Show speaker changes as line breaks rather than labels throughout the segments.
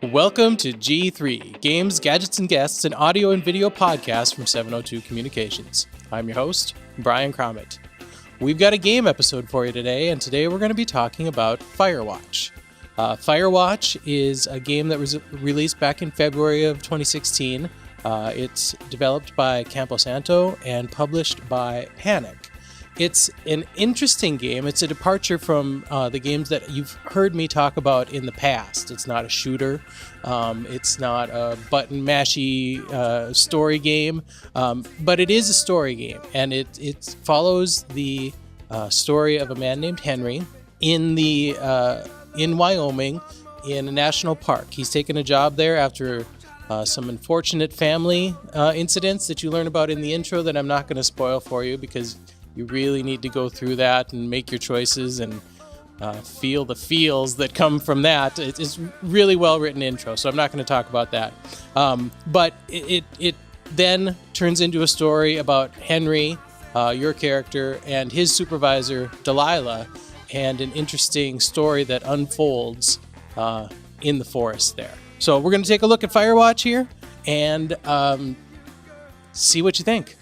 Welcome to G3, Games, Gadgets, and Guests, an audio and video podcast from 702 Communications. I'm your host, Brian Cromit. We've got a game episode for you today, and today we're going to be talking about Firewatch. Firewatch is a game that was released back in February of 2016. It's developed by Campo Santo and published by Panic. It's an interesting game. It's a departure from the games that you've heard me talk about in the past. It's not a shooter. It's not a button mashy story game, but it is a story game, and it follows the story of a man named Henry in Wyoming in a national park. He's taken a job there after some unfortunate family incidents that you learn about in the intro that I'm not going to spoil for you because you really need to go through that and make your choices and feel the feels that come from that. It's really well-written intro, so I'm not going to talk about that. But it then turns into a story about Henry, your character, and his supervisor, Delilah, and an interesting story that unfolds in the forest there. So we're going to take a look at Firewatch here and see what you think.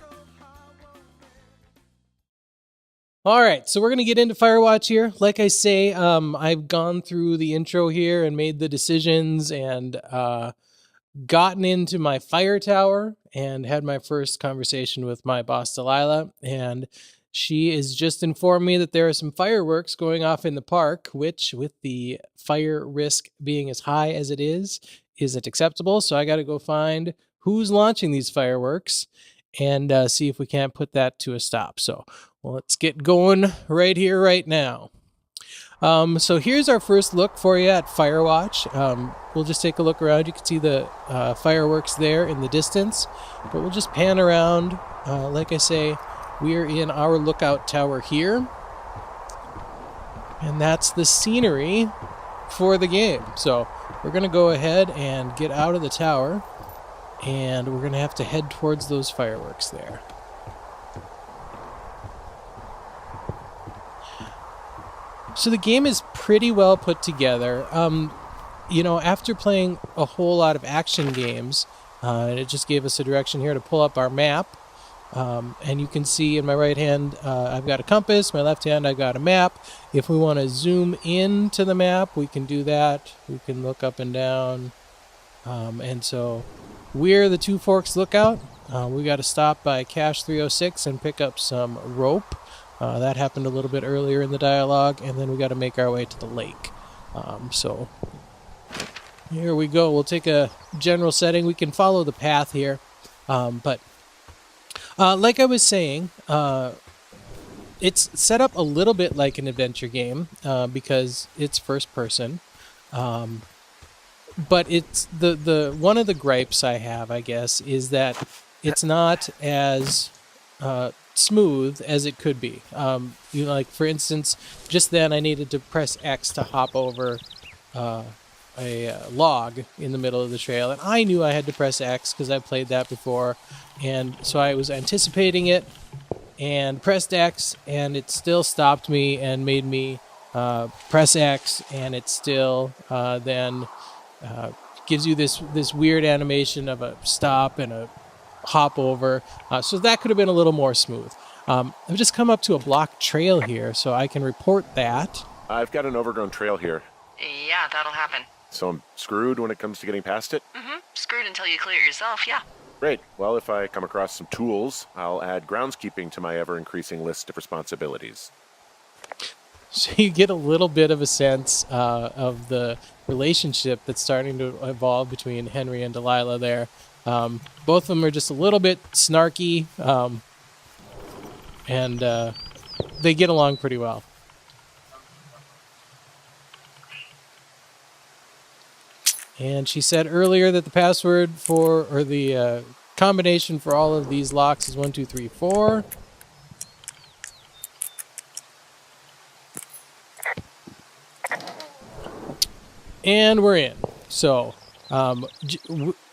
All right, so we're going to get into Firewatch here. Like I say, I've gone through the intro here and made the decisions and gotten into my fire tower and had my first conversation with my boss, Delilah, and she has just informed me that there are some fireworks going off in the park, which, with the fire risk being as high as it is, isn't acceptable. So I got to go find who's launching these fireworks and see if we can't put that to a stop. So let's get going right here, right now. So here's our first look for you at Firewatch. We'll just take a look around. You can see the fireworks there in the distance, but we'll just pan around. Like I say, we're in our lookout tower here, and that's the scenery for the game. So we're going to go ahead and get out of the tower, and we're going to have to head towards those fireworks there. So the game is pretty well put together. After playing a whole lot of action games, it just gave us a direction here to pull up our map. And you can see in my right hand, I've got a compass. My left hand, I've got a map. If we want to zoom into the map, we can do that. We can look up and down. And so we're the Two Forks Lookout. We got to stop by Cache 306 and pick up some rope. That happened a little bit earlier in the dialogue, and then we got to make our way to the lake. So here we go. We'll take a general setting. We can follow the path here, but like I was saying, it's set up a little bit like an adventure game because it's first person. But it's the one of the gripes I have, I guess, is that it's not as smooth as it could be. Like for instance, just then I needed to press X to hop over a log in the middle of the trail, and I knew I had to press X because I played that before, and so I was anticipating it and pressed X, and it still stopped me and made me press X, and it still then gives you this weird animation of a stop and a hop over, so that could have been a little more smooth. I've just come up to a blocked trail here, so I can report that.
I've got an overgrown trail here.
Yeah, that'll happen.
So I'm screwed when it comes to getting past it?
Mm-hmm. Screwed until you clear it yourself, yeah.
Great. Well, if I come across some tools, I'll add groundskeeping to my ever-increasing list of responsibilities.
So you get a little bit of a sense of the relationship that's starting to evolve between Henry and Delilah there. Both of them are just a little bit snarky, and they get along pretty well. And she said earlier that the password or the combination for all of these locks is 1, 2, 3, 4. And we're in. So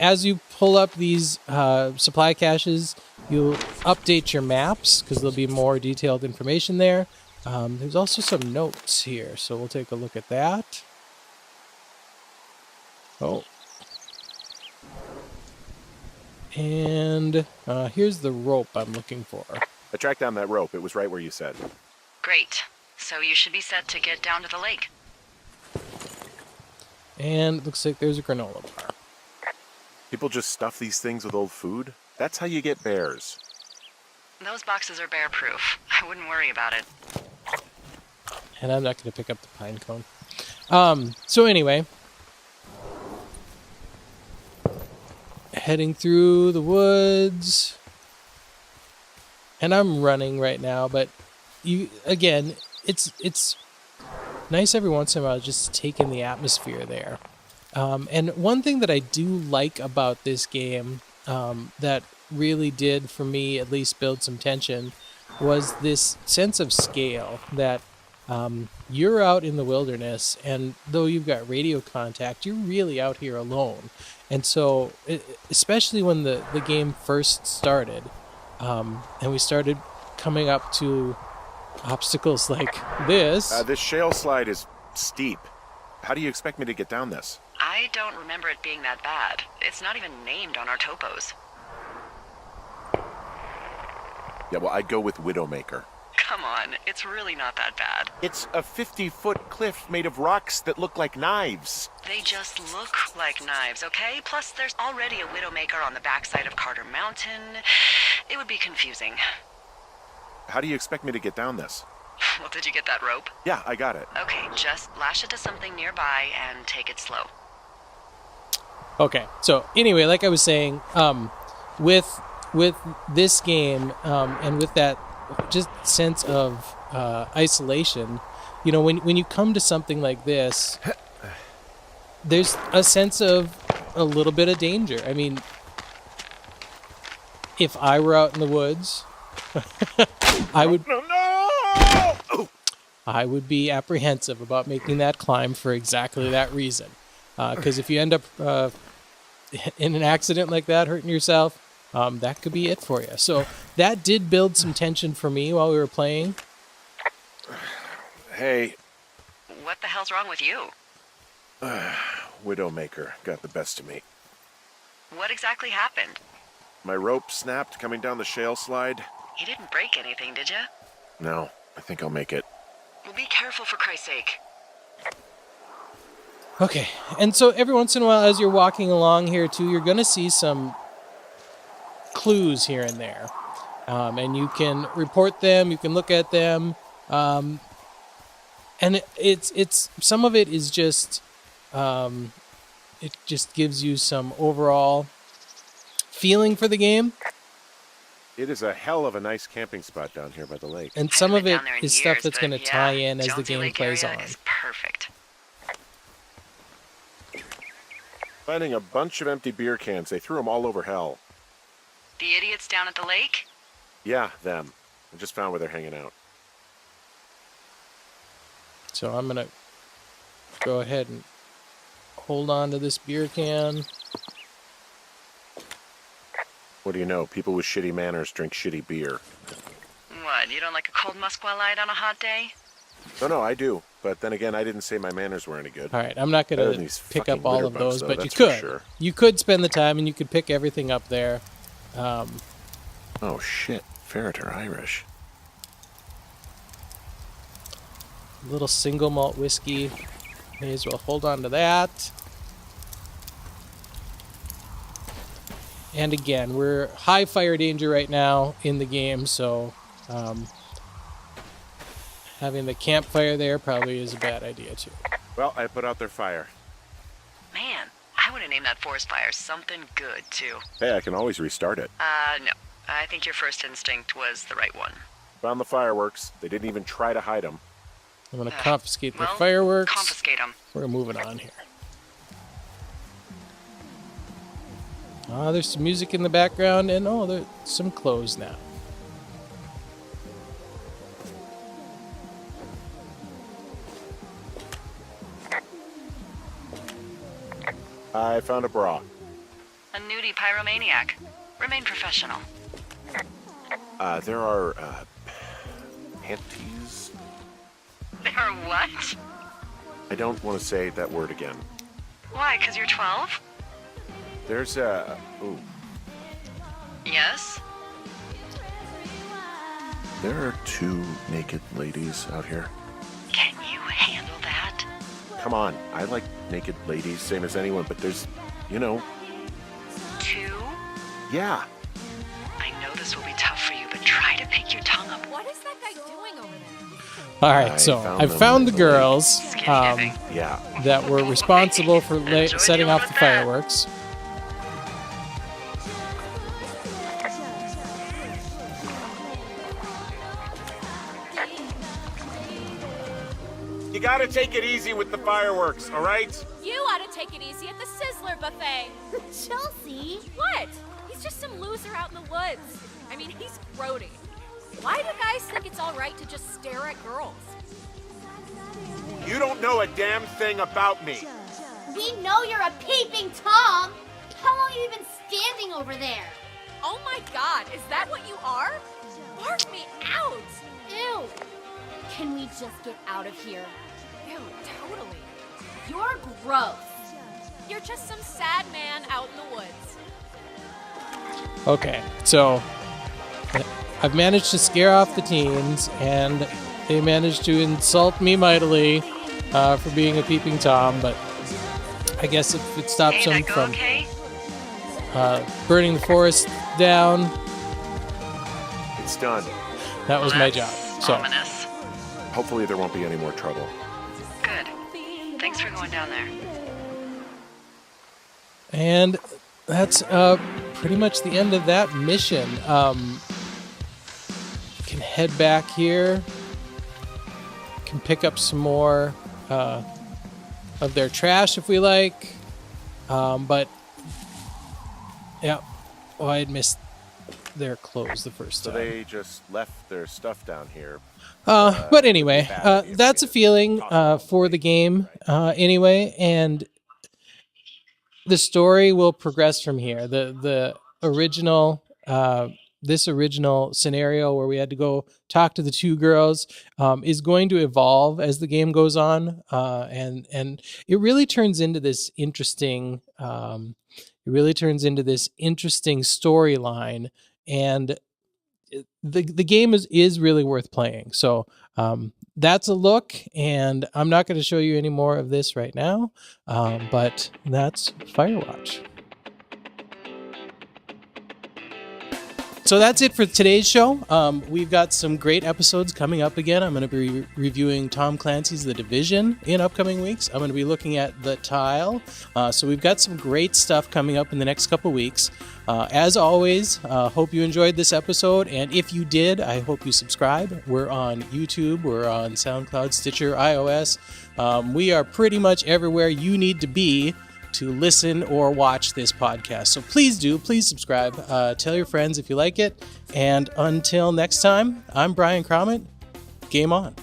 as you pull up these supply caches, you'll update your maps because there'll be more detailed information there. There's also some notes here, so we'll take a look at that. Oh. And here's the rope I'm looking for.
I tracked down that rope. It was right where you said.
Great. So you should be set to get down to the lake.
And it looks like there's a granola bar.
People just stuff these things with old food? That's how you get bears.
Those boxes are bear-proof. I wouldn't worry about it.
And I'm not going to pick up the pine cone. So anyway, heading through the woods. And I'm running right now, but it's nice every once in a while just to take in the atmosphere there. And one thing that I do like about this game that really did, for me at least, build some tension was this sense of scale that you're out in the wilderness, and though you've got radio contact, you're really out here alone. And so, especially when the game first started, and we started coming up to obstacles like this.
This shale slide is steep. How do you expect me to get down this?
I don't remember it being that bad. It's not even named on our topos.
Yeah, well, I'd go with Widowmaker.
Come on, it's really not that bad.
It's a 50-foot cliff made of rocks that look like knives.
They just look like knives, okay? Plus, there's already a Widowmaker on the backside of Carter Mountain. It would be confusing.
How do you expect me to get down this?
Well, did you get that rope?
Yeah, I got it.
Okay, just lash it to something nearby and take it slow.
Okay, so anyway, like I was saying, with this game and with that just sense of isolation, you know, when you come to something like this, there's a sense of a little bit of danger. I mean, if I were out in the woods, I would I would be apprehensive about making that climb for exactly that reason. Because if you end up in an accident like that, hurting yourself, that could be it for you. So that did build some tension for me while we were playing.
Hey,
What the hell's wrong with you?
Widowmaker got the best of me.
What exactly happened?
My rope snapped coming down the shale slide.
You didn't break anything, did you?
No, I think I'll make it.
Well, be careful for Christ's sake.
Okay, and so every once in a while as you're walking along here too, you're going to see some clues here and there. And you can report them, you can look at them. And it's some of it is just, it just gives you some overall feeling for the game.
It is a hell of a nice camping spot down here by the lake.
And
I
some
haven't
of
been
it
down there in
is
years,
stuff that's
but
going to
yeah,
tie in as the
Jonesy
game
Lake
plays
area
on.
is perfect.
Finding a bunch of empty beer cans. They threw them all over hell.
The idiots down at the lake?
Yeah, them. I just found where they're hanging out.
So I'm going to go ahead and hold on to this beer can.
What do you know? People with shitty manners drink shitty beer.
What, you don't like a cold Musquelite on a hot day?
No, I do. But then again, I didn't say my manners were any good.
All right, I'm not
Better
going
than
to
these
pick
fucking
up all
litter
of
bugs,
those,
though,
but you
that's for
could.
sure.
You could spend the time and you could pick everything up there.
Oh, shit. Ferret are Irish.
Little single malt whiskey. May as well hold on to that. And again, we're high fire danger right now in the game, so having the campfire there probably is a bad idea too.
Well, I put out their fire.
Man, I would have named that forest fire something good, too.
Hey, I can always restart it.
No. I think your first instinct was the right one.
Found the fireworks. They didn't even try to hide them.
I'm going to confiscate the
Well,
fireworks.
confiscate them.
We're moving on here. There's some music in the background, and there's some clothes now.
I found a bra.
A nudie pyromaniac. Remain professional.
There are, panties?
There are what?
I don't want to say that word again.
Why, 'cause you're 12?
There's a... Ooh.
Yes?
There are 2 naked ladies out here.
Can you handle that?
Come on, I like naked ladies, same as anyone, but there's,
2?
Yeah.
I know this will be tough for you, but try to pick your tongue up.
What is that guy doing over there?
All right, so I found the girls
Yeah.
that were responsible for
Enjoy
setting
dealing
off
with
the
that.
fireworks.
You gotta take it easy with the fireworks, all right?
You ought to take it easy at the Sizzler buffet.
Chelsea?
What? He's just some loser out in the woods. I mean, he's grody. Why do guys think it's all right to just stare at girls?
You don't know a damn thing about me.
We know you're a peeping Tom. How long have you been standing over there?
Oh my God, is that what you are? Bark me out!
Ew. Can we just get out of here?
Ew, totally.
You're gross.
You're just some sad man out in the woods.
Okay, so I've managed to scare off the teens, and they managed to insult me mightily for being a peeping Tom, but I guess if it stops
Hey,
them
that go
from
okay?
burning the forest down,
It's done.
that was my
That's
job. So,
ominous.
Hopefully there won't be any more trouble.
Good. Thanks for going down there.
and that's pretty much the end of that mission. Can head back here, can pick up some more of their trash if we like, but yeah, I had missed their clothes the first
So
time.
they just left their stuff down here.
But anyway, that's a feeling for the game anyway, and the story will progress from here. The original this original scenario where we had to go talk to the 2 girls is going to evolve as the game goes on, and it really turns into this interesting storyline, and the game is really worth playing. So that's a look, and I'm not going to show you any more of this right now, but that's Firewatch. So that's it for today's show. We've got some great episodes coming up again. I'm going to be reviewing Tom Clancy's The Division in upcoming weeks. I'm going to be looking at The Tile. So we've got some great stuff coming up in the next couple weeks. As always, hope you enjoyed this episode. And if you did, I hope you subscribe. We're on YouTube. We're on SoundCloud, Stitcher, iOS. We are pretty much everywhere you need to be to listen or watch this podcast. So please subscribe. Tell your friends if you like it. And until next time, I'm Brian Cromit. Game on.